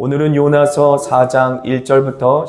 오늘은 요나서 4장 1절부터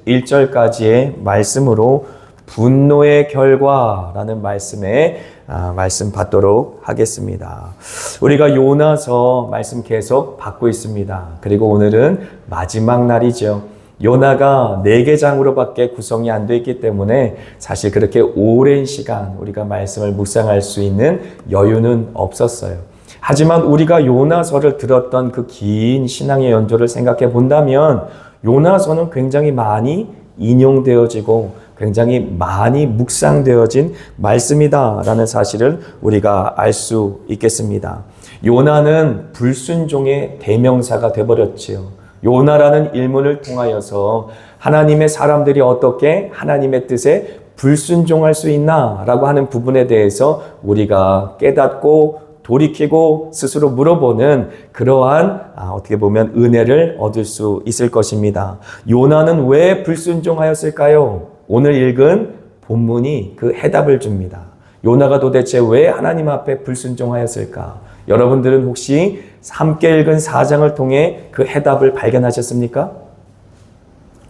11절까지의 말씀으로 분노의 결과라는 말씀 받도록 하겠습니다. 우리가 요나서 말씀 계속 받고 있습니다. 그리고 오늘은 마지막 날이죠. 요나가 4개 장으로밖에 구성이 안 돼 있기 때문에 사실 그렇게 오랜 시간 우리가 말씀을 묵상할 수 있는 여유는 없었어요. 하지만 우리가 요나서를 들었던 그 긴 신앙의 연조를 생각해 본다면 요나서는 굉장히 많이 인용되어지고 굉장히 많이 묵상되어진 말씀이다라는 사실을 우리가 알 수 있겠습니다. 요나는 불순종의 대명사가 되어버렸지요. 요나라는 일문을 통하여서 하나님의 사람들이 어떻게 하나님의 뜻에 불순종할 수 있나라고 하는 부분에 대해서 우리가 깨닫고 돌이키고 스스로 물어보는 그러한 어떻게 보면 은혜를 얻을 수 있을 것입니다. 요나는 왜 불순종하였을까요? 오늘 읽은 본문이 그 해답을 줍니다. 요나가 도대체 왜 하나님 앞에 불순종하였을까? 여러분들은 혹시 함께 읽은 4장을 통해 그 해답을 발견하셨습니까?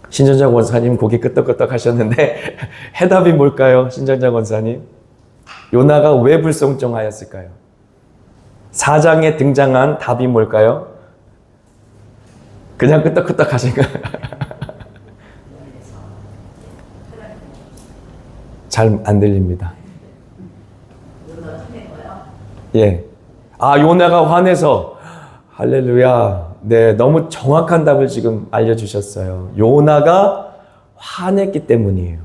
신전자 권사님 고개 끄덕끄덕 하셨는데 해답이 뭘까요? 신전자 권사님. 요나가 왜 불순종하였을까요? 4장에 등장한 답이 뭘까요? 그냥 끄떡끄떡 하신가요? 잘 안 들립니다. 예. 요나가 화내서. 할렐루야. 네, 너무 정확한 답을 지금 알려주셨어요. 요나가 화냈기 때문이에요.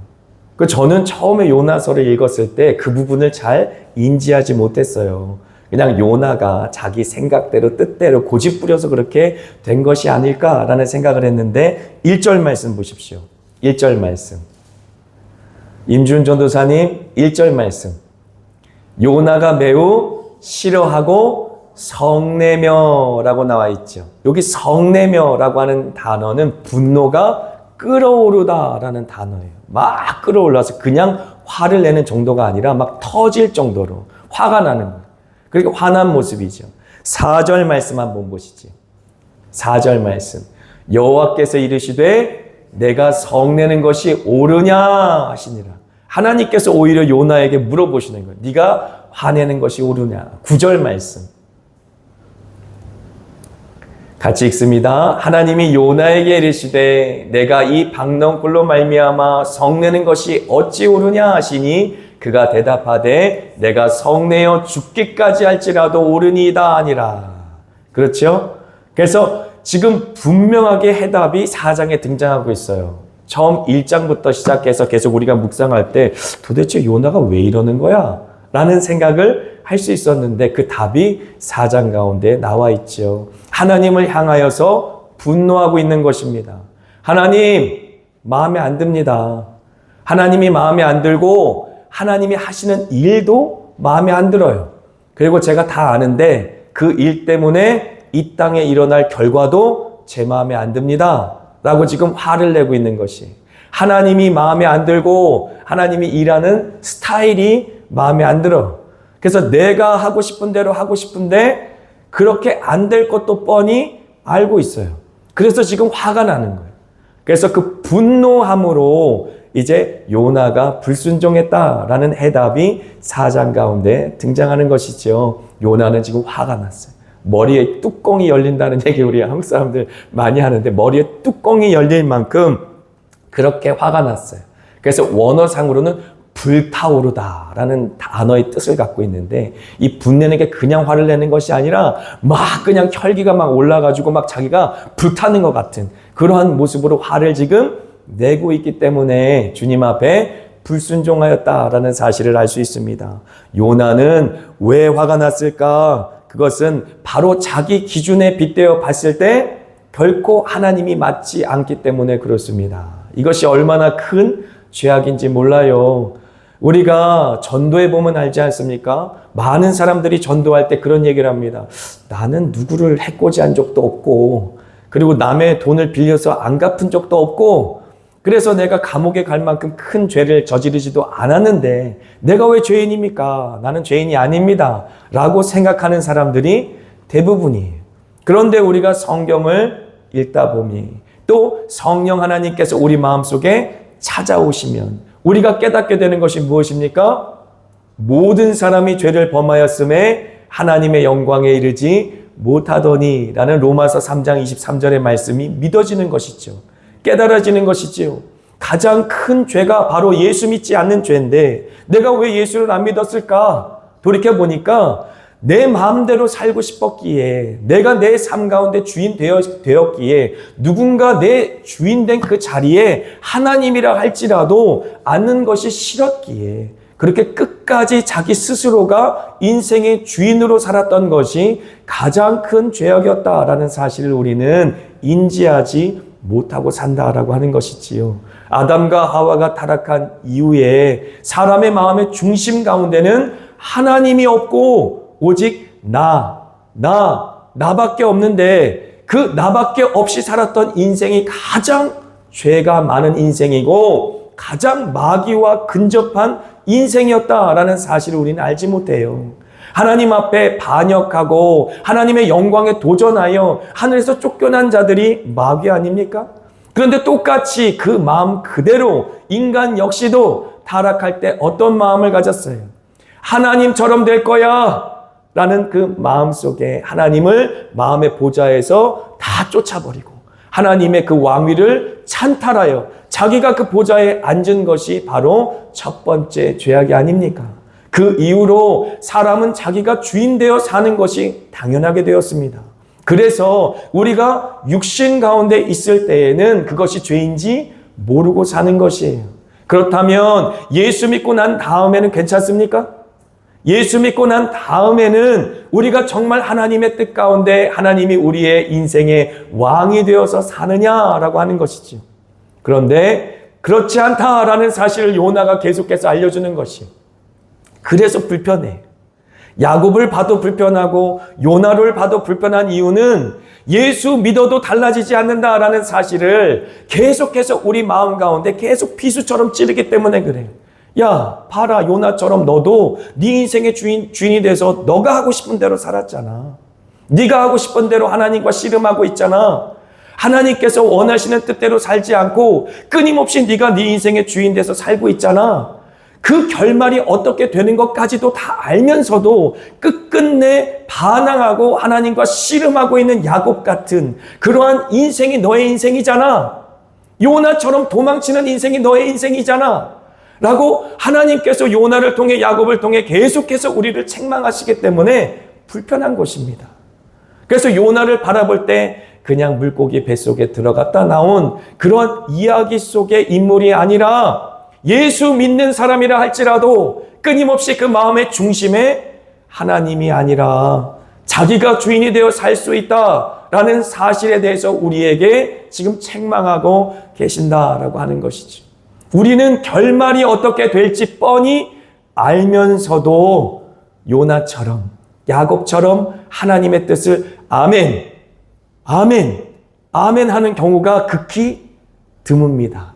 저는 처음에 요나서를 읽었을 때 그 부분을 잘 인지하지 못했어요. 그냥 요나가 자기 생각대로 뜻대로 고집 부려서 그렇게 된 것이 아닐까라는 생각을 했는데 1절 말씀 보십시오. 1절 말씀. 임준 전도사님 1절 말씀. 요나가 매우 싫어하고 성내며라고 나와 있죠. 여기 성내며라고 하는 단어는 분노가 끓어오르다라는 단어예요. 막 끓어올라서 그냥 화를 내는 정도가 아니라 막 터질 정도로 화가 나는 거예요. 그렇게 화난 모습이죠. 4절 말씀 한번 보시죠. 4절 말씀. 여호와께서 이르시되 내가 성내는 것이 옳으냐 하시니라. 하나님께서 오히려 요나에게 물어보시는 거예요. 네가 화내는 것이 옳으냐. 9절 말씀. 같이 읽습니다. 하나님이 요나에게 이르시되 내가 이 박넝쿨로 말미암아 성내는 것이 어찌 옳으냐 하시니 그가 대답하되 내가 성내어 죽기까지 할지라도 옳으니이다 아니라. 그렇죠? 그래서 지금 분명하게 해답이 4장에 등장하고 있어요. 처음 1장부터 시작해서 계속 우리가 묵상할 때 도대체 요나가 왜 이러는 거야? 라는 생각을 할 수 있었는데 그 답이 4장 가운데 나와 있죠. 하나님을 향하여서 분노하고 있는 것입니다. 하나님 마음에 안 듭니다. 하나님이 마음에 안 들고 하나님이 하시는 일도 마음에 안 들어요. 그리고 제가 다 아는데 그 일 때문에 이 땅에 일어날 결과도 제 마음에 안 듭니다. 라고 지금 화를 내고 있는 것이. 하나님이 마음에 안 들고 하나님이 일하는 스타일이 마음에 안 들어. 그래서 내가 하고 싶은 대로 하고 싶은데 그렇게 안 될 것도 뻔히 알고 있어요. 그래서 지금 화가 나는 거예요. 그래서 그 분노함으로 이제 요나가 불순종했다라는 해답이 4장 가운데 등장하는 것이죠. 요나는 지금 화가 났어요. 머리에 뚜껑이 열린다는 얘기 우리 한국 사람들 많이 하는데 머리에 뚜껑이 열릴 만큼 그렇게 화가 났어요. 그래서 원어상으로는 불타오르다라는 단어의 뜻을 갖고 있는데 이 분내는 게 그냥 화를 내는 것이 아니라 막 그냥 혈기가 막 올라가지고 막 자기가 불타는 것 같은 그러한 모습으로 화를 지금 내고 있기 때문에 주님 앞에 불순종하였다라는 사실을 알 수 있습니다. 요나는 왜 화가 났을까? 그것은 바로 자기 기준에 빗대어 봤을 때 결코 하나님이 맞지 않기 때문에 그렇습니다. 이것이 얼마나 큰 죄악인지 몰라요. 우리가 전도해 보면 알지 않습니까? 많은 사람들이 전도할 때 그런 얘기를 합니다. 나는 누구를 해코지한 적도 없고 그리고 남의 돈을 빌려서 안 갚은 적도 없고 그래서 내가 감옥에 갈 만큼 큰 죄를 저지르지도 않았는데 내가 왜 죄인입니까? 나는 죄인이 아닙니다. 라고 생각하는 사람들이 대부분이에요. 그런데 우리가 성경을 읽다 보니 또 성령 하나님께서 우리 마음속에 찾아오시면 우리가 깨닫게 되는 것이 무엇입니까? 모든 사람이 죄를 범하였음에 하나님의 영광에 이르지 못하더니 라는 로마서 3장 23절의 말씀이 믿어지는 것이죠. 깨달아지는 것이지요. 가장 큰 죄가 바로 예수 믿지 않는 죄인데 내가 왜 예수를 안 믿었을까? 돌이켜보니까 내 마음대로 살고 싶었기에, 내가 내 삶 가운데 주인 되었기에, 누군가 내 주인 된 그 자리에 하나님이라 할지라도 앉는 것이 싫었기에 그렇게 끝까지 자기 스스로가 인생의 주인으로 살았던 것이 가장 큰 죄악이었다라는 사실을 우리는 인지하지 못하고 산다라고 하는 것이지요. 아담과 하와가 타락한 이후에 사람의 마음의 중심 가운데는 하나님이 없고 오직 나밖에 없는데 그 나밖에 없이 살았던 인생이 가장 죄가 많은 인생이고 가장 마귀와 근접한 인생이었다라는 사실을 우리는 알지 못해요. 하나님 앞에 반역하고 하나님의 영광에 도전하여 하늘에서 쫓겨난 자들이 마귀 아닙니까? 그런데 똑같이 그 마음 그대로 인간 역시도 타락할 때 어떤 마음을 가졌어요? 하나님처럼 될 거야 라는 그 마음 속에 하나님을 마음의 보좌에서 다 쫓아버리고 하나님의 그 왕위를 찬탈하여 자기가 그 보좌에 앉은 것이 바로 첫 번째 죄악이 아닙니까? 그 이후로 사람은 자기가 주인 되어 사는 것이 당연하게 되었습니다. 그래서 우리가 육신 가운데 있을 때에는 그것이 죄인지 모르고 사는 것이에요. 그렇다면 예수 믿고 난 다음에는 괜찮습니까? 예수 믿고 난 다음에는 우리가 정말 하나님의 뜻 가운데 하나님이 우리의 인생의 왕이 되어서 사느냐라고 하는 것이죠. 그런데 그렇지 않다라는 사실을 요나가 계속해서 알려주는 것이, 그래서 불편해. 야곱을 봐도 불편하고 요나를 봐도 불편한 이유는 예수 믿어도 달라지지 않는다라는 사실을 계속해서 우리 마음 가운데 계속 비수처럼 찌르기 때문에 그래. 야, 봐라, 요나처럼 너도 네 인생의 주인이 돼서 너가 하고 싶은 대로 살았잖아. 네가 하고 싶은 대로 하나님과 씨름하고 있잖아. 하나님께서 원하시는 뜻대로 살지 않고 끊임없이 네가 네 인생의 주인 돼서 살고 있잖아. 그 결말이 어떻게 되는 것까지도 다 알면서도 끝끝내 반항하고 하나님과 씨름하고 있는 야곱 같은 그러한 인생이 너의 인생이잖아. 요나처럼 도망치는 인생이 너의 인생이잖아. 라고 하나님께서 요나를 통해 야곱을 통해 계속해서 우리를 책망하시기 때문에 불편한 것입니다. 그래서 요나를 바라볼 때 그냥 물고기 뱃속에 들어갔다 나온 그런 이야기 속의 인물이 아니라 예수 믿는 사람이라 할지라도 끊임없이 그 마음의 중심에 하나님이 아니라 자기가 주인이 되어 살 수 있다라는 사실에 대해서 우리에게 지금 책망하고 계신다라고 하는 것이죠. 우리는 결말이 어떻게 될지 뻔히 알면서도 요나처럼 야곱처럼 하나님의 뜻을 아멘, 아멘, 아멘 하는 경우가 극히 드뭅니다.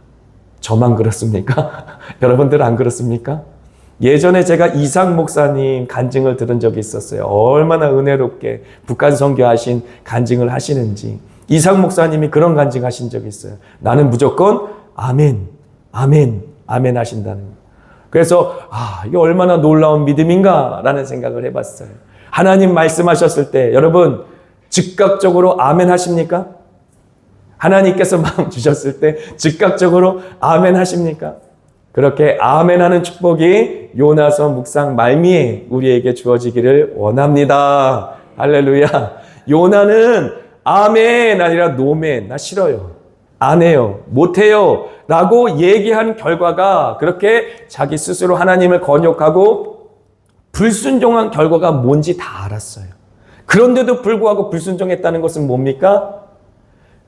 저만 그렇습니까? 여러분들 안 그렇습니까? 예전에 제가 이상 목사님 간증을 들은 적이 있었어요. 얼마나 은혜롭게 북한 선교하신 간증을 하시는지. 이상 목사님이 그런 간증하신 적이 있어요. 나는 무조건 아멘, 아멘, 아멘 하신다는 거예요. 그래서 이게 얼마나 놀라운 믿음인가라는 생각을 해봤어요. 하나님 말씀하셨을 때 여러분 즉각적으로 아멘 하십니까? 하나님께서 마음 주셨을 때 즉각적으로 아멘 하십니까? 그렇게 아멘 하는 축복이 요나서 묵상 말미에 우리에게 주어지기를 원합니다. 할렐루야. 요나는 아멘 아니라 노멘, 나 싫어요, 안 해요, 못 해요 라고 얘기한 결과가 그렇게 자기 스스로 하나님을 건욕하고 불순종한 결과가 뭔지 다 알았어요. 그런데도 불구하고 불순종했다는 것은 뭡니까?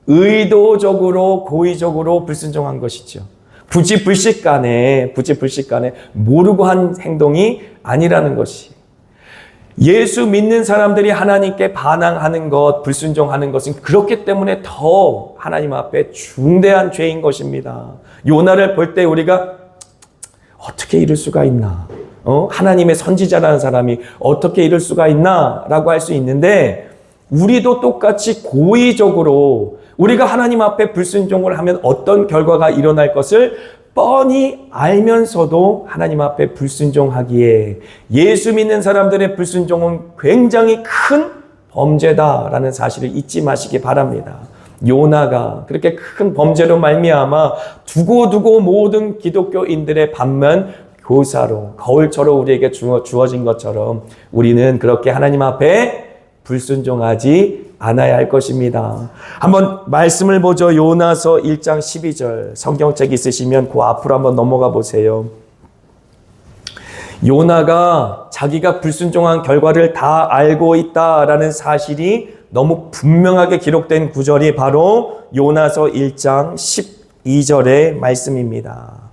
의도적으로 고의적으로 불순종한 것이죠. 부지불식간에 모르고 한 행동이 아니라는 것이. 예수 믿는 사람들이 하나님께 반항하는 것, 불순종하는 것은 그렇기 때문에 더 하나님 앞에 중대한 죄인 것입니다. 요나를 볼 때 우리가 어떻게 이럴 수가 있나? 하나님의 선지자라는 사람이 어떻게 이럴 수가 있나? 라고 할 수 있는데 우리도 똑같이 고의적으로 우리가 하나님 앞에 불순종을 하면 어떤 결과가 일어날 것을 뻔히 알면서도 하나님 앞에 불순종하기에 예수 믿는 사람들의 불순종은 굉장히 큰 범죄다라는 사실을 잊지 마시기 바랍니다. 요나가 그렇게 큰 범죄로 말미암아 두고두고 모든 기독교인들의 반면 교사로 거울처럼 우리에게 주어진 것처럼 우리는 그렇게 하나님 앞에 불순종하지 않아야 할 것입니다. 한번 말씀을 보죠. 요나서 1장 12절 성경책 있으시면 그 앞으로 한번 넘어가 보세요. 요나가 자기가 불순종한 결과를 다 알고 있다라는 사실이 너무 분명하게 기록된 구절이 바로 요나서 1장 12절의 말씀입니다.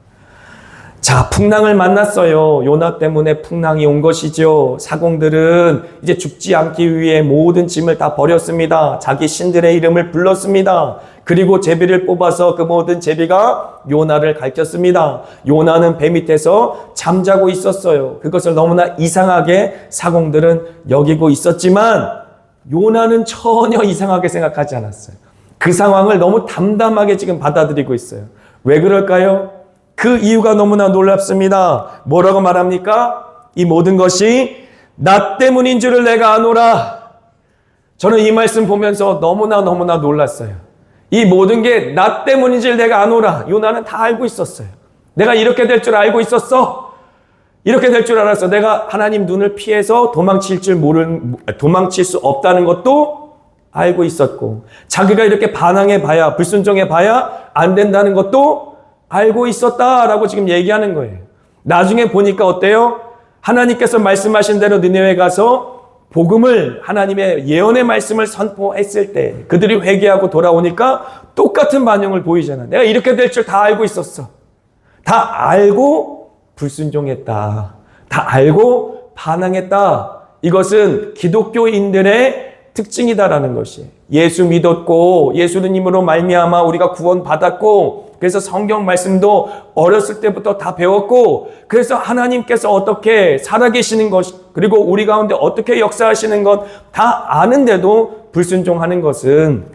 자, 풍랑을 만났어요. 요나 때문에 풍랑이 온 것이죠. 사공들은 이제 죽지 않기 위해 모든 짐을 다 버렸습니다. 자기 신들의 이름을 불렀습니다. 그리고 제비를 뽑아서 그 모든 제비가 요나를 가리켰습니다. 요나는 배 밑에서 잠자고 있었어요. 그것을 너무나 이상하게 사공들은 여기고 있었지만 요나는 전혀 이상하게 생각하지 않았어요. 그 상황을 너무 담담하게 지금 받아들이고 있어요. 왜 그럴까요? 그 이유가 너무나 놀랍습니다. 뭐라고 말합니까? 이 모든 것이 나 때문인 줄을 내가 아노라. 저는 이 말씀 보면서 너무나 놀랐어요. 이 모든 게 나 때문인 줄 내가 아노라. 요나는 다 알고 있었어요. 내가 이렇게 될 줄 알고 있었어. 이렇게 될 줄 알았어. 내가 하나님 눈을 피해서 도망칠 수 없다는 것도 알고 있었고, 자기가 이렇게 반항해 봐야, 불순종해 봐야 안 된다는 것도 알고 있었다라고 지금 얘기하는 거예요. 나중에 보니까 어때요? 하나님께서 말씀하신 대로 니네웨 가서 복음을, 하나님의 예언의 말씀을 선포했을 때 그들이 회개하고 돌아오니까 똑같은 반응을 보이잖아. 내가 이렇게 될 줄 다 알고 있었어. 다 알고 불순종했다. 다 알고 반항했다. 이것은 기독교인들의 특징이다라는 것이, 예수 믿었고 예수님으로 말미암아 우리가 구원받았고, 그래서 성경 말씀도 어렸을 때부터 다 배웠고, 그래서 하나님께서 어떻게 살아계시는 것, 그리고 우리 가운데 어떻게 역사하시는 것 다 아는데도 불순종하는 것은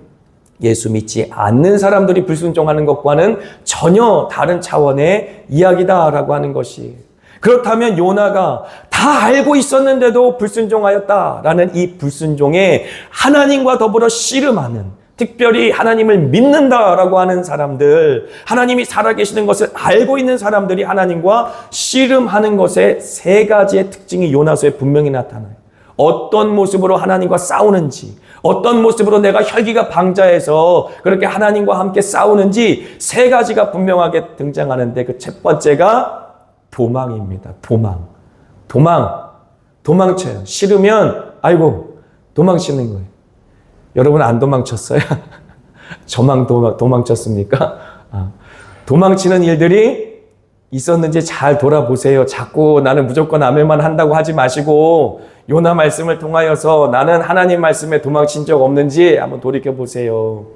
예수 믿지 않는 사람들이 불순종하는 것과는 전혀 다른 차원의 이야기다라고 하는 것이, 그렇다면 요나가 다 알고 있었는데도 불순종하였다라는 이 불순종에 하나님과 더불어 씨름하는, 특별히 하나님을 믿는다라고 하는 사람들, 하나님이 살아계시는 것을 알고 있는 사람들이 하나님과 씨름하는 것에 세 가지의 특징이 요나서에 분명히 나타나요. 어떤 모습으로 하나님과 싸우는지, 어떤 모습으로 내가 혈기가 방자해서 그렇게 하나님과 함께 싸우는지 세 가지가 분명하게 등장하는데, 그 첫 번째가 도망입니다. 도망쳐요. 싫으면 아이고 도망치는 거예요. 여러분 안 도망쳤어요? 저만 도망쳤습니까? 도망치는 일들이 있었는지 잘 돌아보세요. 자꾸 나는 무조건 아멘만 한다고 하지 마시고 요나 말씀을 통하여서 나는 하나님 말씀에 도망친 적 없는지 한번 돌이켜보세요.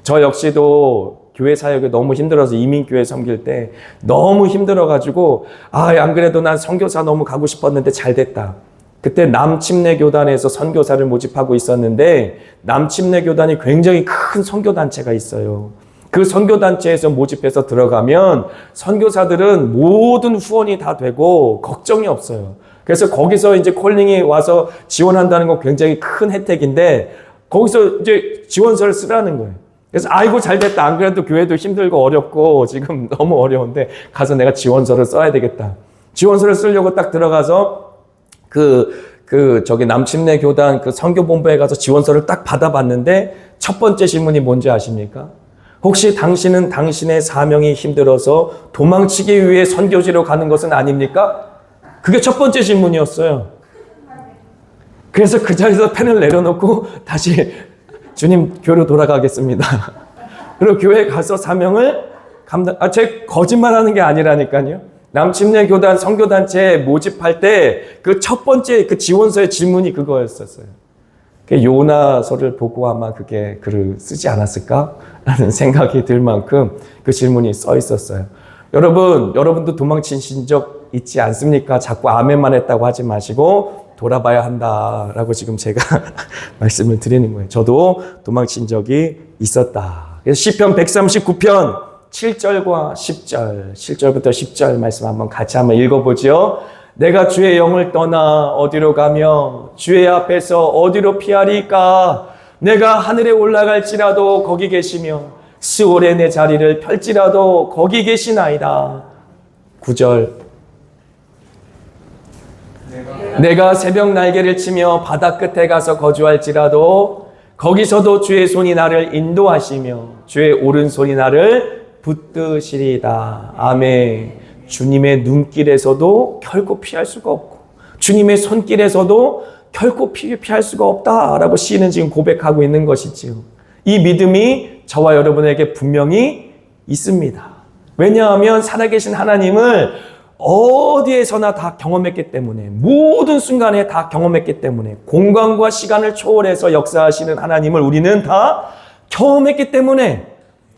저 역시도 교회 사역이 너무 힘들어서, 이민교회 섬길 때 너무 힘들어가지고 안 그래도 난 선교사 너무 가고 싶었는데 잘 됐다. 그때 남침례교단에서 선교사를 모집하고 있었는데, 남침례교단이 굉장히 큰 선교단체가 있어요. 그 선교단체에서 모집해서 들어가면 선교사들은 모든 후원이 다 되고 걱정이 없어요. 그래서 거기서 이제 콜링이 와서 지원한다는 건 굉장히 큰 혜택인데, 거기서 이제 지원서를 쓰라는 거예요. 그래서 아이고 잘 됐다. 안 그래도 교회도 힘들고 어렵고 지금 너무 어려운데 가서 내가 지원서를 써야 되겠다. 지원서를 쓰려고 딱 들어가서 저기 남침례 교단 그 선교본부에 가서 지원서를 딱 받아봤는데, 첫 번째 질문이 뭔지 아십니까? 혹시 당신은 당신의 사명이 힘들어서 도망치기 위해 선교지로 가는 것은 아닙니까? 그게 첫 번째 질문이었어요. 그래서 그 자리에서 펜을 내려놓고 다시 주님 교회로 돌아가겠습니다. 그리고 교회에 가서 사명을 제 거짓말하는 게 아니라니까요. 남침례 교단 선교단체 모집할 때 그 첫 번째 그 지원서의 질문이 그거였었어요. 요나서를 보고 아마 그게 글을 쓰지 않았을까라는 생각이 들 만큼 그 질문이 써 있었어요. 여러분도 도망치신 적 있지 않습니까? 자꾸 아멘만 했다고 하지 마시고 돌아봐야 한다라고 지금 제가 말씀을 드리는 거예요. 저도 도망친 적이 있었다. 그래서 시편 139편 7절과 10절, 7절부터 10절 말씀 한번 같이 한번 읽어보죠. 내가 주의 영을 떠나 어디로 가며 주의 앞에서 어디로 피하리까? 내가 하늘에 올라갈지라도 거기 계시며 스올에 내 자리를 펼지라도 거기 계시나이다. 9절 내가 새벽 날개를 치며 바다 끝에 가서 거주할지라도 거기서도 주의 손이 나를 인도하시며 주의 오른손이 나를 붙드시리다. 아멘. 주님의 눈길에서도 결코 피할 수가 없고 주님의 손길에서도 결코 피할 수가 없다라고 시인은 지금 고백하고 있는 것이지요. 이 믿음이 저와 여러분에게 분명히 있습니다. 왜냐하면 살아계신 하나님을 어디에서나 다 경험했기 때문에, 모든 순간에 다 경험했기 때문에, 공간과 시간을 초월해서 역사하시는 하나님을 우리는 다 경험했기 때문에,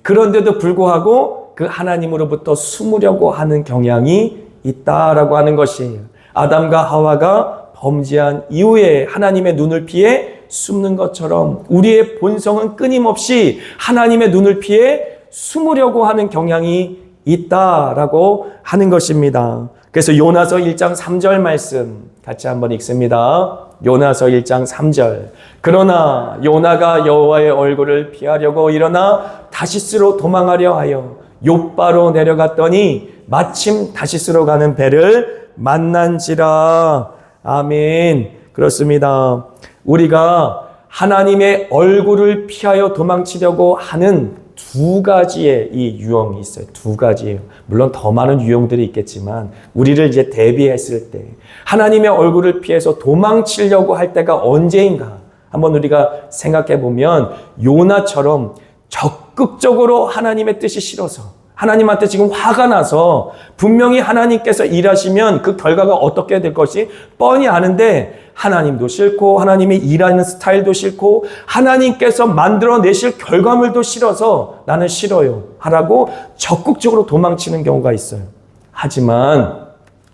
그런데도 불구하고 그 하나님으로부터 숨으려고 하는 경향이 있다라고 하는 것이에요. 아담과 하와가 범죄한 이후에 하나님의 눈을 피해 숨는 것처럼 우리의 본성은 끊임없이 하나님의 눈을 피해 숨으려고 하는 경향이 있다라고 하는 것입니다. 그래서 요나서 1장 3절 말씀 같이 한번 읽습니다. 요나서 1장 3절. 그러나 요나가 여호와의 얼굴을 피하려고 일어나 다시스로 도망하려 하여 욥바로 내려갔더니 마침 다시스로 가는 배를 만난지라. 아멘. 그렇습니다. 우리가 하나님의 얼굴을 피하여 도망치려고 하는 두 가지의 이 유형이 있어요. 두 가지예요. 물론 더 많은 유형들이 있겠지만 우리를 이제 대비했을 때 하나님의 얼굴을 피해서 도망치려고 할 때가 언제인가 한번 우리가 생각해 보면 요나처럼 적극적으로 하나님의 뜻이 싫어서 하나님한테 지금 화가 나서 분명히 하나님께서 일하시면 그 결과가 어떻게 될 것이 뻔히 아는데 하나님도 싫고 하나님이 일하는 스타일도 싫고 하나님께서 만들어내실 결과물도 싫어서 나는 싫어요 하라고 적극적으로 도망치는 경우가 있어요. 하지만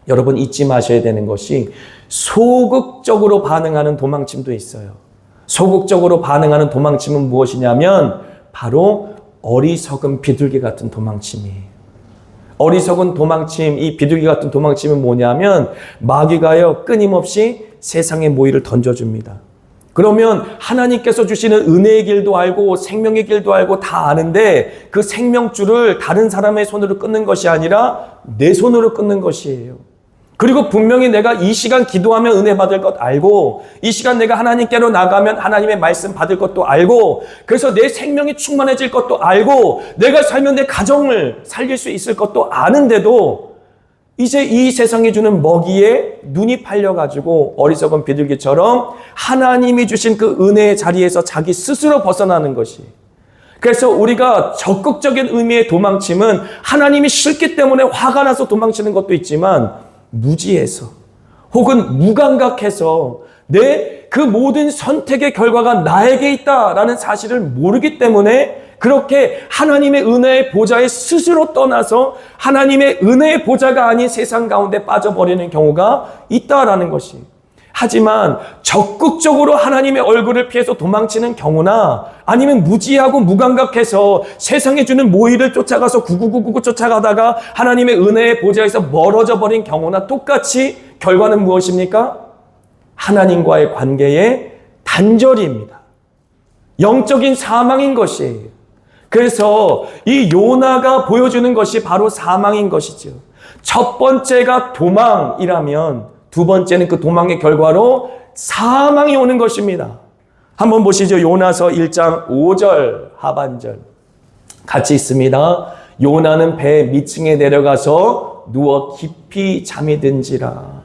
여러분 잊지 마셔야 되는 것이 소극적으로 반응하는 도망침도 있어요. 소극적으로 반응하는 도망침은 무엇이냐면 바로 어리석은 비둘기 같은 도망침이에요. 어리석은 도망침, 이 비둘기 같은 도망침은 뭐냐면 마귀가요 끊임없이 세상의 모의를 던져줍니다. 그러면 하나님께서 주시는 은혜의 길도 알고 생명의 길도 알고 다 아는데 그 생명줄을 다른 사람의 손으로 끊는 것이 아니라 내 손으로 끊는 것이에요. 그리고 분명히 내가 이 시간 기도하면 은혜 받을 것 알고 이 시간 내가 하나님께로 나가면 하나님의 말씀 받을 것도 알고 그래서 내 생명이 충만해질 것도 알고 내가 살면 내 가정을 살릴 수 있을 것도 아는데도 이제 이 세상이 주는 먹이에 눈이 팔려가지고 어리석은 비둘기처럼 하나님이 주신 그 은혜의 자리에서 자기 스스로 벗어나는 것이 그래서 우리가 적극적인 의미의 도망침은 하나님이 싫기 때문에 화가 나서 도망치는 것도 있지만 무지해서 혹은 무감각해서 내 그 모든 선택의 결과가 나에게 있다라는 사실을 모르기 때문에 그렇게 하나님의 은혜의 보좌에 스스로 떠나서 하나님의 은혜의 보좌가 아닌 세상 가운데 빠져버리는 경우가 있다라는 것이. 하지만 적극적으로 하나님의 얼굴을 피해서 도망치는 경우나 아니면 무지하고 무감각해서 세상에 주는 모의를 쫓아가서 구구구구 쫓아가다가 하나님의 은혜의 보좌에서 멀어져 버린 경우나 똑같이 결과는 무엇입니까? 하나님과의 관계의 단절입니다. 영적인 사망인 것이에요. 그래서 이 요나가 보여주는 것이 바로 사망인 것이죠. 첫 번째가 도망이라면 두 번째는 그 도망의 결과로 사망이 오는 것입니다. 한번 보시죠. 요나서 1장 5절 하반절 같이 있습니다. 요나는 배 밑층에 내려가서 누워 깊이 잠이 든지라.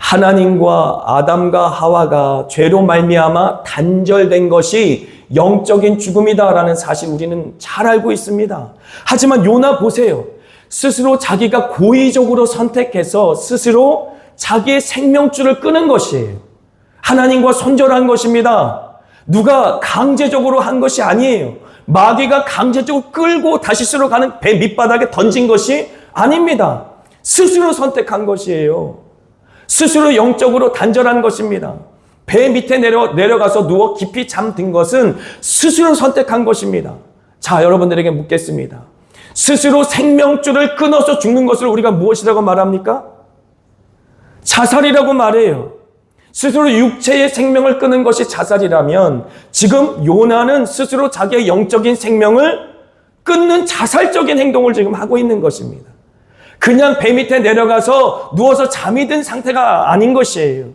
하나님과 아담과 하와가 죄로 말미암아 단절된 것이 영적인 죽음이다라는 사실 우리는 잘 알고 있습니다. 하지만 요나 보세요. 스스로 자기가 고의적으로 선택해서 스스로 자기의 생명줄을 끄는 것이에요. 하나님과 손절한 것입니다. 누가 강제적으로 한 것이 아니에요. 마귀가 강제적으로 끌고 다시스로 가는 배 밑바닥에 던진 것이 아닙니다. 스스로 선택한 것이에요. 스스로 영적으로 단절한 것입니다. 배 밑에 내려가서 누워 깊이 잠든 것은 스스로 선택한 것입니다. 자, 여러분들에게 묻겠습니다. 스스로 생명줄을 끊어서 죽는 것을 우리가 무엇이라고 말합니까? 자살이라고 말해요. 스스로 육체의 생명을 끊는 것이 자살이라면 지금 요나는 스스로 자기의 영적인 생명을 끊는 자살적인 행동을 지금 하고 있는 것입니다. 그냥 배 밑에 내려가서 누워서 잠이 든 상태가 아닌 것이에요.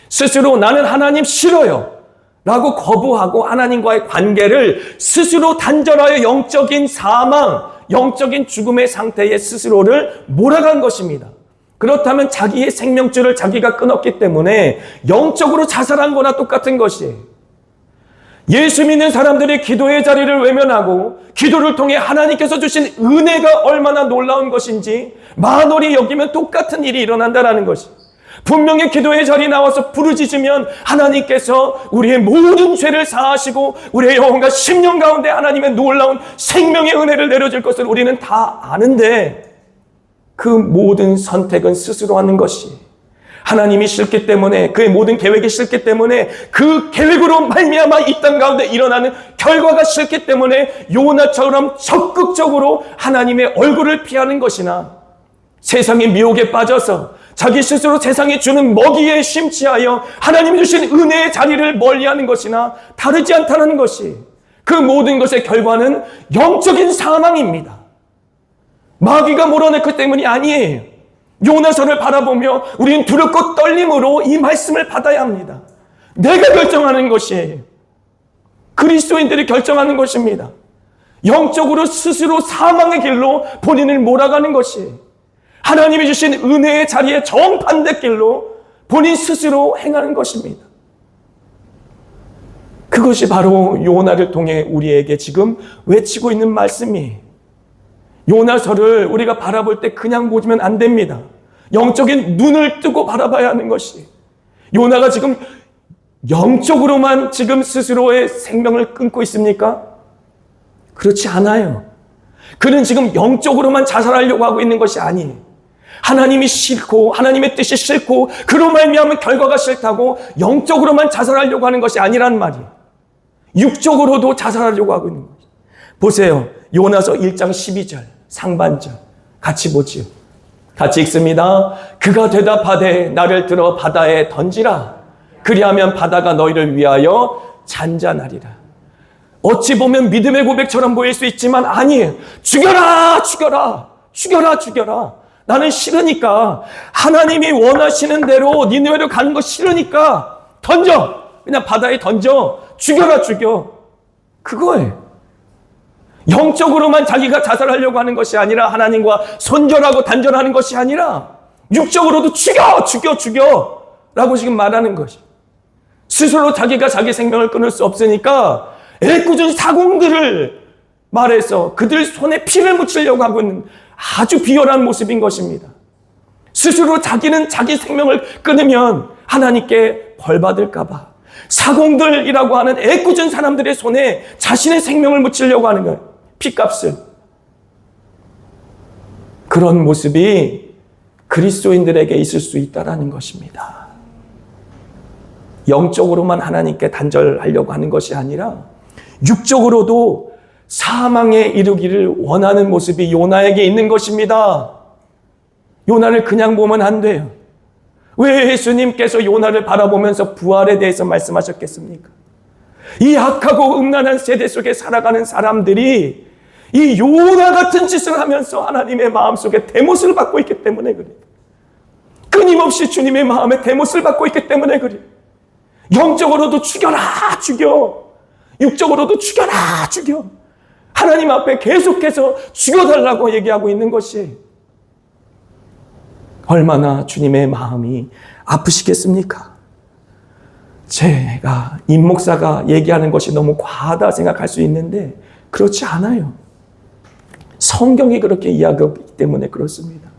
스스로 나는 하나님 싫어요 라고 거부하고 하나님과의 관계를 스스로 단절하여 영적인 사망, 영적인 죽음의 상태에 스스로를 몰아간 것입니다. 그렇다면 자기의 생명줄을 자기가 끊었기 때문에 영적으로 자살한 거나 똑같은 것이에요. 예수 믿는 사람들이 기도의 자리를 외면하고 기도를 통해 하나님께서 주신 은혜가 얼마나 놀라운 것인지 만월히 여기면 똑같은 일이 일어난다는 것이에요. 분명히 기도의 자리에 나와서 부르짖으면 하나님께서 우리의 모든 죄를 사하시고 우리의 영혼과 심령 가운데 하나님의 놀라운 생명의 은혜를 내려줄 것을 우리는 다 아는데 그 모든 선택은 스스로 하는 것이 하나님이 싫기 때문에 그의 모든 계획이 싫기 때문에 그 계획으로 말미암아 이 땅 가운데 일어나는 결과가 싫기 때문에 요나처럼 적극적으로 하나님의 얼굴을 피하는 것이나 세상의 미혹에 빠져서 자기 스스로 세상이 주는 먹이에 심취하여 하나님이 주신 은혜의 자리를 멀리하는 것이나 다르지 않다는 것이 그 모든 것의 결과는 영적인 사망입니다. 마귀가 몰아냈기 때문이 아니에요. 요나서를 바라보며 우리는 두렵고 떨림으로 이 말씀을 받아야 합니다. 내가 결정하는 것이에요. 그리스도인들이 결정하는 것입니다. 영적으로 스스로 사망의 길로 본인을 몰아가는 것이에요. 하나님이 주신 은혜의 자리에 정반대 길로 본인 스스로 행하는 것입니다. 그것이 바로 요나를 통해 우리에게 지금 외치고 있는 말씀이에요. 요나서를 우리가 바라볼 때 그냥 보시면 안 됩니다. 영적인 눈을 뜨고 바라봐야 하는 것이 요나가 지금 영적으로만 지금 스스로의 생명을 끊고 있습니까? 그렇지 않아요. 그는 지금 영적으로만 자살하려고 하고 있는 것이 아니에요. 하나님이 싫고 하나님의 뜻이 싫고 그로 말미암은 결과가 싫다고 영적으로만 자살하려고 하는 것이 아니란 말이에요. 육적으로도 자살하려고 하고 있는 거예요. 보세요. 요나서 1장 12절 상반절 같이 보지요. 같이 읽습니다. 그가 대답하되 나를 들어 바다에 던지라. 그리하면 바다가 너희를 위하여 잔잔하리라. 어찌 보면 믿음의 고백처럼 보일 수 있지만 아니에요. 죽여라 죽여라 죽여라 죽여라. 나는 싫으니까 하나님이 원하시는 대로 니느웨로 가는 거 싫으니까 던져. 그냥 바다에 던져. 죽여라 죽여. 그거예요. 영적으로만 자기가 자살하려고 하는 것이 아니라 하나님과 손절하고 단절하는 것이 아니라 육적으로도 죽여 라고 지금 말하는 것이 스스로 자기가 자기 생명을 끊을 수 없으니까 애꿎은 사공들을 말해서 그들 손에 피를 묻히려고 하고 있는 아주 비열한 모습인 것입니다. 스스로 자기는 자기 생명을 끊으면 하나님께 벌받을까 봐 사공들이라고 하는 애꿎은 사람들의 손에 자신의 생명을 묻히려고 하는 거예요. 피값을. 그런 모습이 그리스도인들에게 있을 수 있다는 것입니다. 영적으로만 하나님께 단절하려고 하는 것이 아니라 육적으로도 사망에 이르기를 원하는 모습이 요나에게 있는 것입니다. 요나를 그냥 보면 안 돼요. 왜 예수님께서 요나를 바라보면서 부활에 대해서 말씀하셨겠습니까? 이 악하고 음란한 세대 속에 살아가는 사람들이 이 요나 같은 짓을 하면서 하나님의 마음속에 대못을 받고 있기 때문에 그래요. 끊임없이 주님의 마음에 대못을 받고 있기 때문에 그래요. 영적으로도 죽여라 죽여. 육적으로도 죽여라 죽여. 하나님 앞에 계속해서 죽여달라고 얘기하고 있는 것이 얼마나 주님의 마음이 아프시겠습니까? 제가 임 목사가 얘기하는 것이 너무 과하다 생각할 수 있는데 그렇지 않아요. 성경이 그렇게 이야기하기 때문에 그렇습니다.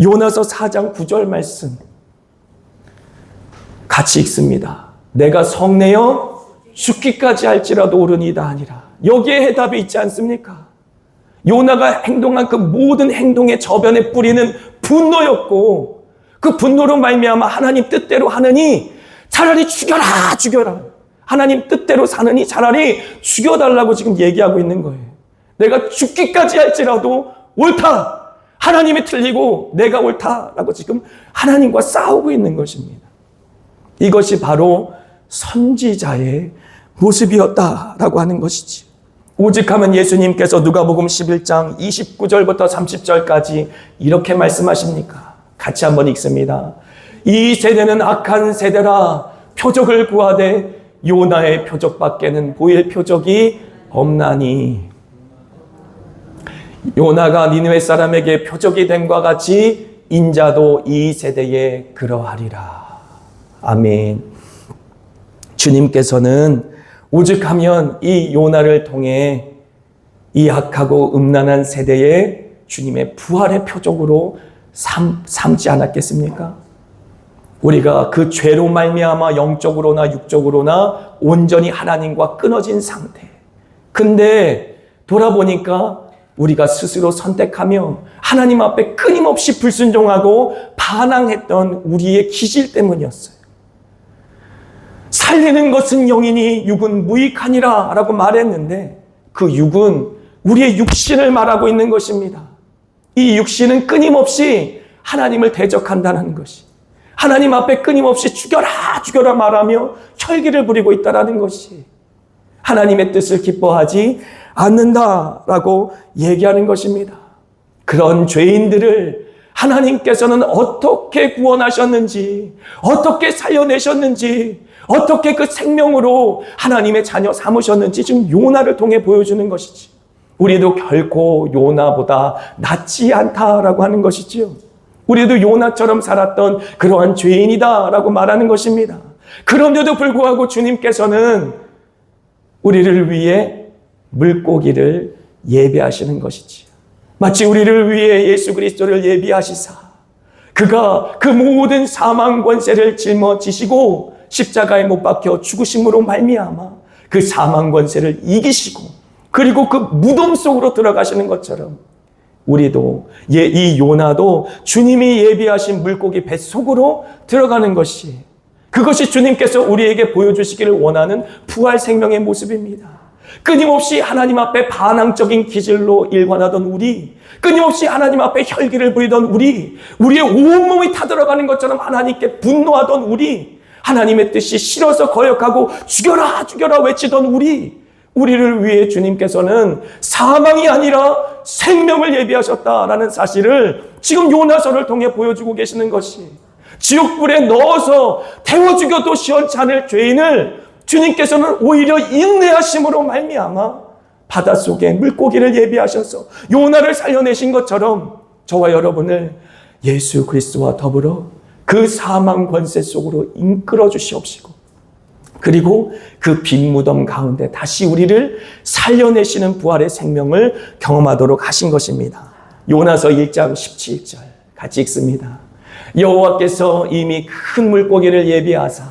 요나서 4장 9절 말씀 같이 읽습니다. 내가 성내어 죽기까지 할지라도 옳으니이다 아니라. 여기에 해답이 있지 않습니까? 요나가 행동한 그 모든 행동의 저변에 뿌리는 분노였고 그 분노로 말미암아 하나님 뜻대로 하느니 차라리 죽여라 죽여라. 하나님 뜻대로 사느니 차라리 죽여달라고 지금 얘기하고 있는 거예요. 내가 죽기까지 할지라도 옳다. 하나님이 틀리고 내가 옳다라고 지금 하나님과 싸우고 있는 것입니다. 이것이 바로 선지자의 모습이었다라고 하는 것이지. 오직하면 예수님께서 누가복음 11장 29절부터 30절까지 이렇게 말씀하십니까? 같이 한번 읽습니다. 이 세대는 악한 세대라. 표적을 구하되 요나의 표적밖에는 보일 표적이 없나니. 요나가 니느웨 사람에게 표적이 됨과 같이 인자도 이 세대에 그러하리라. 아멘. 주님께서는 오직하면 이 요나를 통해 이 악하고 음란한 세대에 주님의 부활의 표적으로 삼지 않았겠습니까? 우리가 그 죄로 말미암아 영적으로나 육적으로나 온전히 하나님과 끊어진 상태. 근데 돌아보니까 우리가 스스로 선택하며 하나님 앞에 끊임없이 불순종하고 반항했던 우리의 기질 때문이었어요. 살리는 것은 영이니 육은 무익하니라 라고 말했는데 그 육은 우리의 육신을 말하고 있는 것입니다. 이 육신은 끊임없이 하나님을 대적한다는 것이, 하나님 앞에 끊임없이 죽여라 죽여라 말하며 혈기를 부리고 있다는 것이 하나님의 뜻을 기뻐하지 않는다라고 얘기하는 것입니다. 그런 죄인들을 하나님께서는 어떻게 구원하셨는지, 어떻게 살려내셨는지, 어떻게 그 생명으로 하나님의 자녀 삼으셨는지 지금 요나를 통해 보여주는 것이지. 우리도 결코 요나보다 낫지 않다라고 하는 것이지요. 우리도 요나처럼 살았던 그러한 죄인이다라고 말하는 것입니다. 그런데도 불구하고 주님께서는 우리를 위해 물고기를 예비하시는 것이지요. 마치 우리를 위해 예수 그리스도를 예비하시사 그가 그 모든 사망 권세를 짊어지시고 십자가에 못 박혀 죽으심으로 말미암아 그 사망 권세를 이기시고 그리고 그 무덤 속으로 들어가시는 것처럼 우리도 이 요나도 주님이 예비하신 물고기 뱃속으로 들어가는 것이, 그것이 주님께서 우리에게 보여주시기를 원하는 부활 생명의 모습입니다. 끊임없이 하나님 앞에 반항적인 기질로 일관하던 우리, 끊임없이 하나님 앞에 혈기를 부리던 우리의 온몸이 타들어가는 것처럼 하나님께 분노하던 하나님의 뜻이 싫어서 거역하고 죽여라 죽여라 외치던 우리를 위해 주님께서는 사망이 아니라 생명을 예비하셨다라는 사실을 지금 요나서를 통해 보여주고 계시는 것이, 지옥불에 넣어서 태워 죽여도 시원치 않을 죄인을 주님께서는 오히려 인내하심으로 말미암아 바닷속에 물고기를 예비하셔서 요나를 살려내신 것처럼 저와 여러분을 예수 그리스도와 더불어 그 사망 권세 속으로 이끌어 주시옵시고, 그리고 그 빈 무덤 가운데 다시 우리를 살려내시는 부활의 생명을 경험하도록 하신 것입니다. 요나서 1장 17절 같이 읽습니다. 여호와께서 이미 큰 물고기를 예비하사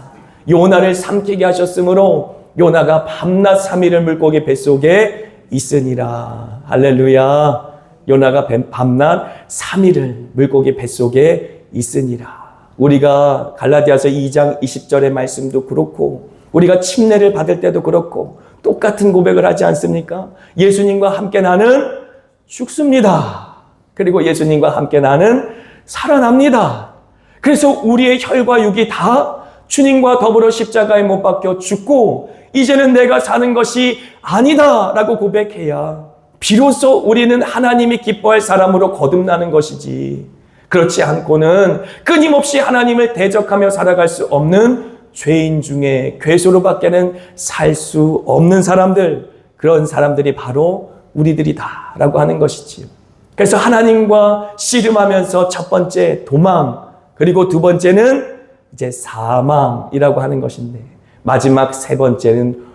요나를 삼키게 하셨으므로 요나가 밤낮 3일을 물고기 뱃속에 있으니라. 할렐루야. 요나가 밤낮 3일을 물고기 뱃속에 있으니라. 우리가 갈라디아서 2장 20절의 말씀도 그렇고 우리가 침례를 받을 때도 그렇고 똑같은 고백을 하지 않습니까? 예수님과 함께 나는 죽습니다. 그리고 예수님과 함께 나는 살아납니다. 그래서 우리의 혈과 육이 다 주님과 더불어 십자가에 못 박혀 죽고 이제는 내가 사는 것이 아니다 라고 고백해야 비로소 우리는 하나님이 기뻐할 사람으로 거듭나는 것이지, 그렇지 않고는 끊임없이 하나님을 대적하며 살아갈 수 없는 죄인 중에 괴소로밖에는 살 수 없는 사람들, 그런 사람들이 바로 우리들이다라고 하는 것이지요. 그래서 하나님과 씨름하면서 첫 번째 도망, 그리고 두 번째는 이제 사망이라고 하는 것인데 마지막 세 번째는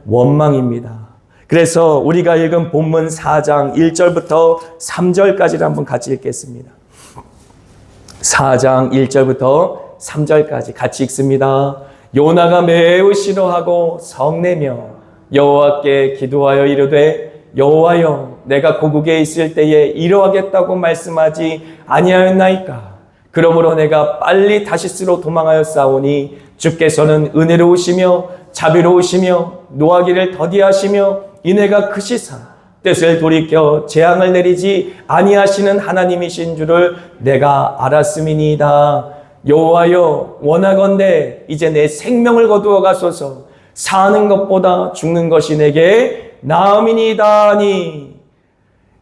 원망입니다. 그래서 우리가 읽은 본문 4장 1절부터 3절까지를 한번 같이 읽겠습니다. 4장 1절부터 3절까지 같이 읽습니다. 요나가 매우 싫어하고 성내며 여호와께 기도하여 이르되 여호와여 내가 고국에 있을 때에 이러하겠다고 말씀하지 아니하였나이까? 그러므로 내가 빨리 다시스로 도망하여 싸우니 주께서는 은혜로우시며 자비로우시며 노하기를 더디하시며 인애가 크시사 뜻을 돌이켜 재앙을 내리지 아니하시는 하나님이신 줄을 내가 알았음이니이다. 여호와여, 원하건대 이제 내 생명을 거두어 가소서. 사는 것보다 죽는 것이 내게 나음이니이다 하니.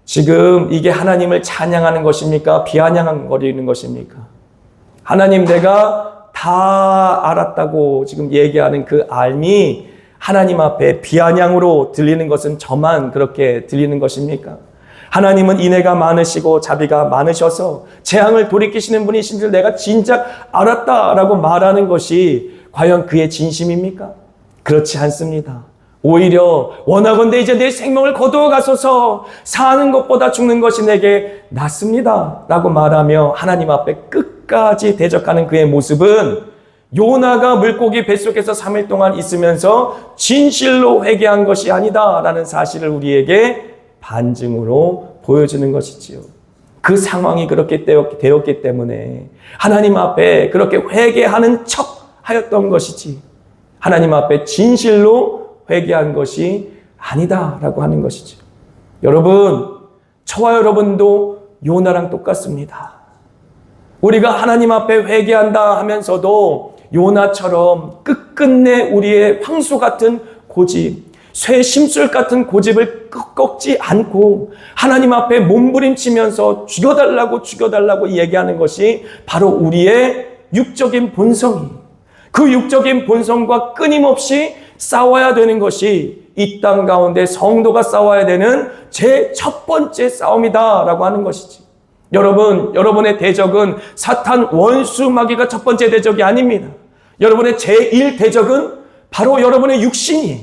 지금 이게 하나님을 찬양하는 것입니까? 비아냥거리는 것입니까? 하나님, 내가 다 알았다고 지금 얘기하는 그 알미 하나님 앞에 비아냥으로 들리는 것은 저만 그렇게 들리는 것입니까? 하나님은 인애가 많으시고 자비가 많으셔서 재앙을 돌이키시는 분이신 줄 내가 진작 알았다라고 말하는 것이 과연 그의 진심입니까? 그렇지 않습니다. 오히려 원하건대 이제 내 생명을 거두어 가소서. 사는 것보다 죽는 것이 내게 낫습니다 라고 말하며 하나님 앞에 끝까지 대적하는 그의 모습은 요나가 물고기 뱃속에서 3일 동안 있으면서 진실로 회개한 것이 아니다 라는 사실을 우리에게 반증으로 보여주는 것이지요. 그 상황이 그렇게 되었기 때문에 하나님 앞에 그렇게 회개하는 척 하였던 것이지 하나님 앞에 진실로 회개한 것이 아니다라고 하는 것이죠. 여러분, 저와 여러분도 요나랑 똑같습니다. 우리가 하나님 앞에 회개한다 하면서도 요나처럼 끝끝내 우리의 황소 같은 고집, 쇠 심술 같은 고집을 꺾지 않고 하나님 앞에 몸부림치면서 죽여달라고 얘기하는 것이 바로 우리의 육적인 본성이, 그 육적인 본성과 끊임없이 싸워야 되는 것이 이 땅 가운데 성도가 싸워야 되는 제 첫 번째 싸움이다라고 하는 것이지. 여러분, 여러분의 대적은 사탄 원수 마귀가 첫 번째 대적이 아닙니다. 여러분의 제1 대적은 바로 여러분의 육신이에요.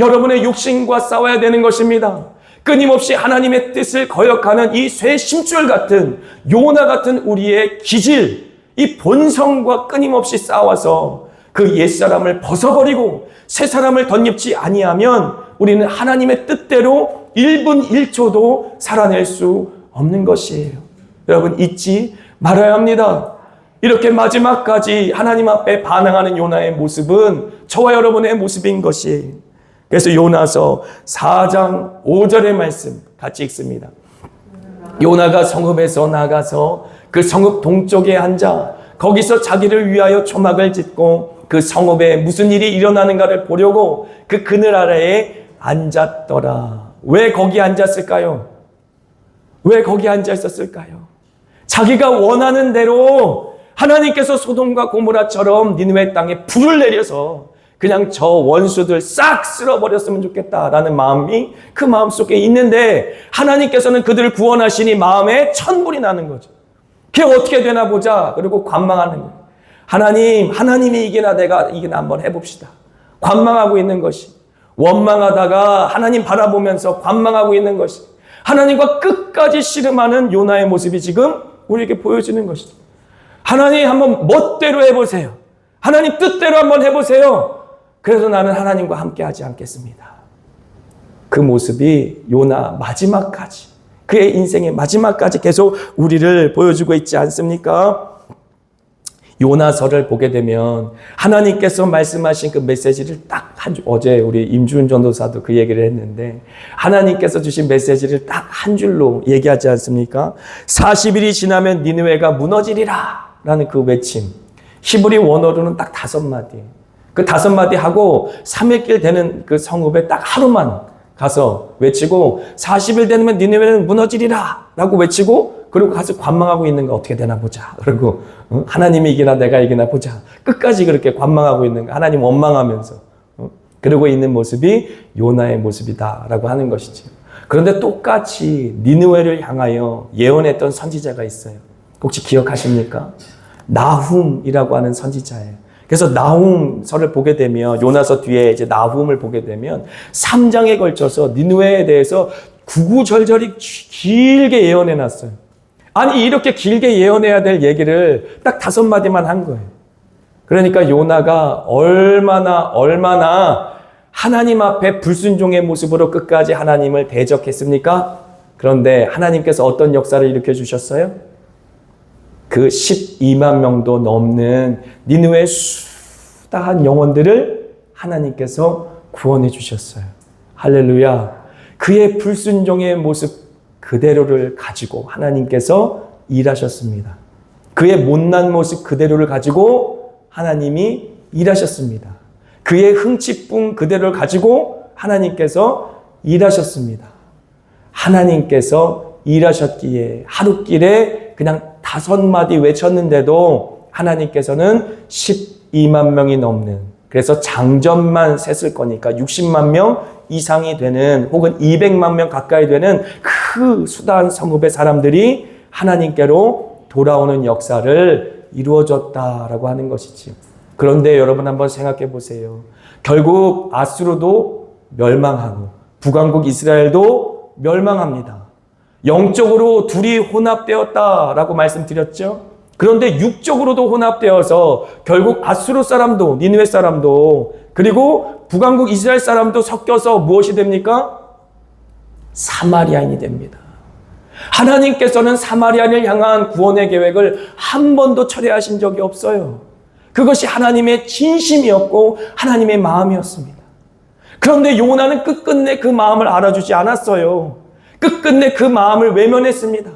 여러분의 육신과 싸워야 되는 것입니다. 끊임없이 하나님의 뜻을 거역하는 이 쇠 심줄 같은 요나 같은 우리의 기질, 이 본성과 끊임없이 싸워서 그 옛사람을 벗어버리고 새 사람을 덧입지 아니하면 우리는 하나님의 뜻대로 1분 1초도 살아낼 수 없는 것이에요. 여러분, 잊지 말아야 합니다. 이렇게 마지막까지 하나님 앞에 반항하는 요나의 모습은 저와 여러분의 모습인 것이에요. 그래서 요나서 4장 5절의 말씀 같이 읽습니다. 요나가 성읍에서 나가서 그 성읍 동쪽에 앉아 거기서 자기를 위하여 초막을 짓고 그 성읍에 무슨 일이 일어나는가를 보려고 그 그늘 아래에 앉았더라. 왜 거기 앉았을까요? 왜 거기 앉아 있었을까요? 자기가 원하는 대로 하나님께서 소돔과 고모라처럼 니느웨 땅에 불을 내려서 그냥 저 원수들 싹 쓸어버렸으면 좋겠다라는 마음이 그 마음속에 있는데 하나님께서는 그들을 구원하시니 마음에 천불이 나는 거죠. 그게 어떻게 되나 보자. 그리고 관망하는 거예요. 하나님이 이기나 내가 이기나 한번 해봅시다. 관망하고 있는 것이, 원망하다가 하나님 바라보면서 관망하고 있는 것이, 하나님과 끝까지 씨름하는 요나의 모습이 지금 우리에게 보여지는 것이죠. 하나님 한번 멋대로 해보세요. 하나님 뜻대로 한번 해보세요. 그래서 나는 하나님과 함께 하지 않겠습니다. 그 모습이 요나 마지막까지, 그의 인생의 마지막까지 계속 우리를 보여주고 있지 않습니까? 요나서를 보게 되면 하나님께서 말씀하신 그 메시지를 딱 어제 우리 임주훈 전도사도 그 얘기를 했는데 하나님께서 주신 메시지를 딱 한 줄로 얘기하지 않습니까? 40일이 지나면 니느웨가 무너지리라 라는 그 외침. 히브리 원어로는 딱 5마디. 그 5마디 하고 3일길 되는 그 성읍에 딱 하루만 가서 외치고 40일 되면 니느웨는 무너지리라 라고 외치고 그리고 가서 관망하고 있는 거 어떻게 되나 보자. 그리고 하나님이 이기나 내가 이기나 보자. 끝까지 그렇게 관망하고 있는 거, 하나님 원망하면서 그러고 있는 모습이 요나의 모습이다라고 하는 것이죠. 그런데 똑같이 니느웨를 향하여 예언했던 선지자가 있어요. 혹시 기억하십니까? 나훔이라고 하는 선지자예요. 그래서 나훔서를 보게 되면 요나서 뒤에 이제 나훔을 보게 되면 3장에 걸쳐서 니느웨에 대해서 구구절절히 길게 예언해 놨어요. 아니 이렇게 길게 예언해야 될 얘기를 딱 5마디만 한 거예요. 그러니까 요나가 얼마나 하나님 앞에 불순종의 모습으로 끝까지 하나님을 대적했습니까? 그런데 하나님께서 어떤 역사를 일으켜 주셨어요? 그 12만 명도 넘는 니느웨 수다한 영혼들을 하나님께서 구원해 주셨어요. 할렐루야. 그의 불순종의 모습 그대로를 가지고 하나님께서 일하셨습니다. 그의 못난 모습 그대로를 가지고 하나님이 일하셨습니다. 그의 흥칫뿡 그대로를 가지고 하나님께서 일하셨습니다. 하나님께서 일하셨기에 하루길에 그냥 5마디 외쳤는데도 하나님께서는 12만 명이 넘는, 그래서 장전만 셌을 거니까 60만 명 이상이 되는 혹은 200만 명 가까이 되는 그 수단 성읍의 사람들이 하나님께로 돌아오는 역사를 이루어졌다라고 하는 것이지. 그런데 여러분 한번 생각해 보세요. 결국 아수르도 멸망하고 북왕국 이스라엘도 멸망합니다. 영적으로 둘이 혼합되었다라고 말씀드렸죠. 그런데 육적으로도 혼합되어서 결국 아수르 사람도 니느웨 사람도 그리고 북왕국 이스라엘 사람도 섞여서 무엇이 됩니까? 사마리아인이 됩니다. 하나님께서는 사마리아인을 향한 구원의 계획을 한 번도 철회하신 적이 없어요. 그것이 하나님의 진심이었고 하나님의 마음이었습니다. 그런데 요나는 끝끝내 그 마음을 알아주지 않았어요. 끝끝내 그 마음을 외면했습니다.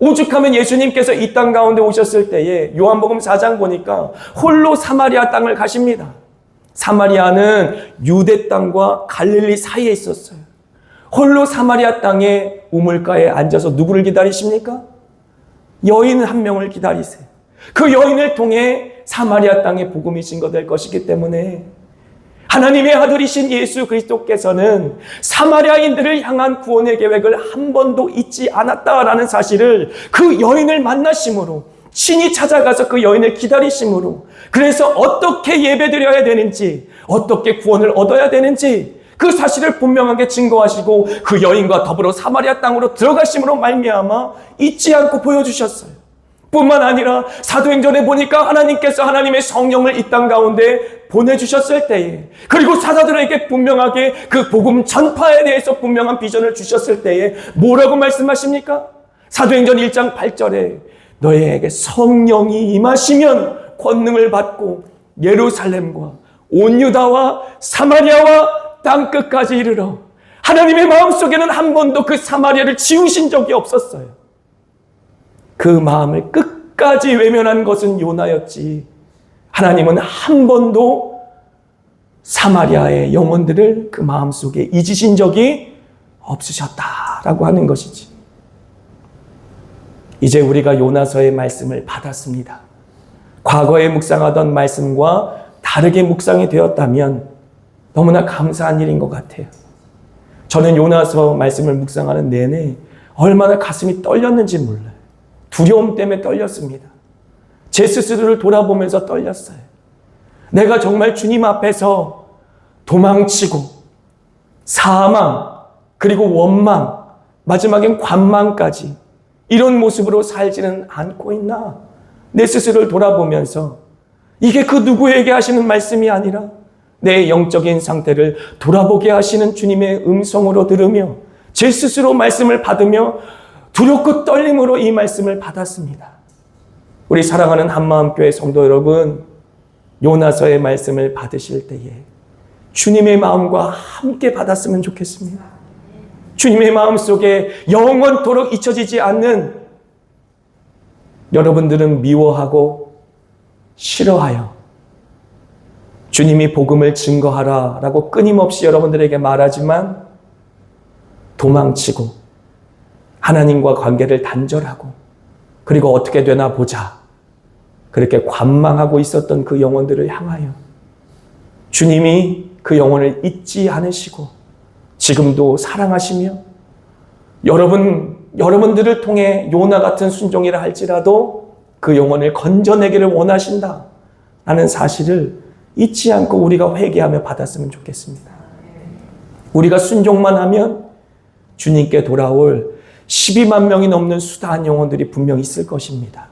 오죽하면 예수님께서 이 땅 가운데 오셨을 때에 요한복음 4장 보니까 홀로 사마리아 땅을 가십니다. 사마리아는 유대 땅과 갈릴리 사이에 있었어요. 홀로 사마리아 땅의 우물가에 앉아서 누구를 기다리십니까? 여인 한 명을 기다리세요. 그 여인을 통해 사마리아 땅에 복음이 증거될 것이기 때문에 하나님의 아들이신 예수 그리스도께서는 사마리아인들을 향한 구원의 계획을 한 번도 잊지 않았다라는 사실을 그 여인을 만나심으로, 친히 찾아가서 그 여인을 기다리심으로, 그래서 어떻게 예배드려야 되는지, 어떻게 구원을 얻어야 되는지 그 사실을 분명하게 증거하시고 그 여인과 더불어 사마리아 땅으로 들어가심으로 말미암아 잊지 않고 보여주셨어요. 뿐만 아니라 사도행전에 보니까 하나님께서 하나님의 성령을 이 땅 가운데 보내주셨을 때에, 그리고 사도들에게 분명하게 그 복음 전파에 대해서 분명한 비전을 주셨을 때에 뭐라고 말씀하십니까? 사도행전 1장 8절에 너희에게 성령이 임하시면 권능을 받고 예루살렘과 온 유다와 사마리아와 땅끝까지 이르러. 하나님의 마음속에는 한 번도 그 사마리아를 지우신 적이 없었어요. 그 마음을 끝까지 외면한 것은 요나였지, 하나님은 한 번도 사마리아의 영혼들을 그 마음속에 잊으신 적이 없으셨다라고 하는 것이지. 이제 우리가 요나서의 말씀을 받았습니다. 과거에 묵상하던 말씀과 다르게 묵상이 되었다면 너무나 감사한 일인 것 같아요. 저는 요나서 말씀을 묵상하는 내내 얼마나 가슴이 떨렸는지 몰라요. 두려움 때문에 떨렸습니다. 제 스스로를 돌아보면서 떨렸어요. 내가 정말 주님 앞에서 도망치고 사망, 그리고 원망, 마지막엔 관망까지 이런 모습으로 살지는 않고 있나? 내 스스로를 돌아보면서 이게 그 누구에게 하시는 말씀이 아니라 내 영적인 상태를 돌아보게 하시는 주님의 음성으로 들으며 제 스스로 말씀을 받으며 두렵고 떨림으로 이 말씀을 받았습니다. 우리 사랑하는 한마음교회 성도 여러분, 요나서의 말씀을 받으실 때에 주님의 마음과 함께 받았으면 좋겠습니다. 주님의 마음속에 영원토록 잊혀지지 않는, 여러분들은 미워하고 싫어하여 주님이 복음을 증거하라 라고 끊임없이 여러분들에게 말하지만 도망치고 하나님과 관계를 단절하고 그리고 어떻게 되나 보자 그렇게 관망하고 있었던 그 영혼들을 향하여 주님이 그 영혼을 잊지 않으시고 지금도 사랑하시며 여러분들을 통해 요나 같은 순종이라 할지라도 그 영혼을 건져내기를 원하신다 라는 사실을 잊지 않고 우리가 회개하며 받았으면 좋겠습니다. 우리가 순종만 하면 주님께 돌아올 12만 명이 넘는 수다한 영혼들이 분명히 있을 것입니다.